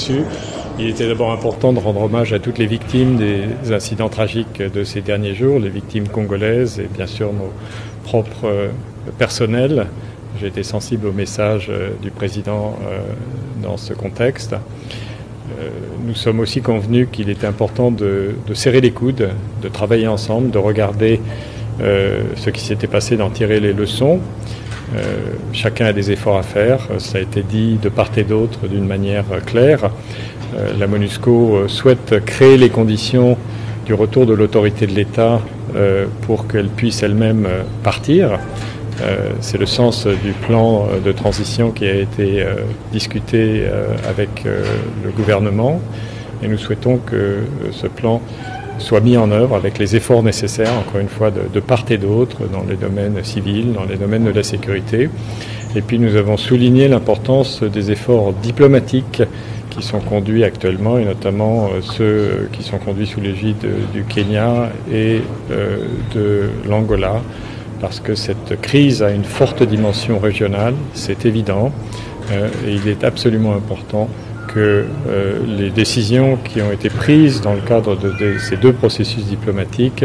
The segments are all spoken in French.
reçu. Il était d'abord important de rendre hommage à toutes les victimes des incidents tragiques de ces derniers jours, les victimes congolaises et bien sûr nos propres personnels. J'ai été sensible au message du président dans ce contexte. Nous sommes aussi convenus qu'il était important de serrer les coudes, de travailler ensemble, de regarder ce qui s'était passé, d'en tirer les leçons. Chacun a des efforts à faire, ça a été dit de part et d'autre d'une manière claire. La MONUSCO souhaite créer les conditions du retour de l'autorité de l'État pour qu'elle puisse elle-même partir. C'est le sens du plan de transition qui a été discuté avec le gouvernement et nous souhaitons que ce plan soit mis en œuvre avec les efforts nécessaires, encore une fois, de part et d'autre, dans les domaines civils, dans les domaines de la sécurité. Et puis nous avons souligné l'importance des efforts diplomatiques qui sont conduits actuellement, et notamment ceux qui sont conduits sous l'égide du Kenya et de l'Angola, parce que cette crise a une forte dimension régionale, c'est évident, et il est absolument important que les décisions qui ont été prises dans le cadre de ces deux processus diplomatiques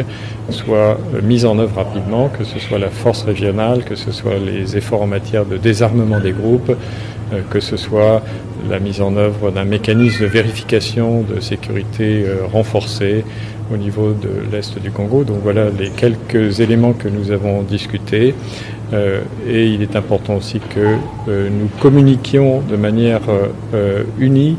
soient mises en œuvre rapidement, que ce soit la force régionale, que ce soit les efforts en matière de désarmement des groupes, que ce soit la mise en œuvre d'un mécanisme de vérification de sécurité renforcé au niveau de l'Est du Congo. Donc voilà les quelques éléments que nous avons discutés. Et il est important aussi que nous communiquions de manière unie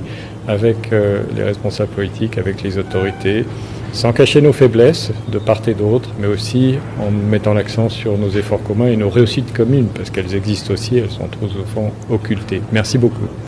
avec les responsables politiques, avec les autorités, sans cacher nos faiblesses de part et d'autre, mais aussi en mettant l'accent sur nos efforts communs et nos réussites communes, parce qu'elles existent aussi, elles sont trop souvent occultées. Merci beaucoup.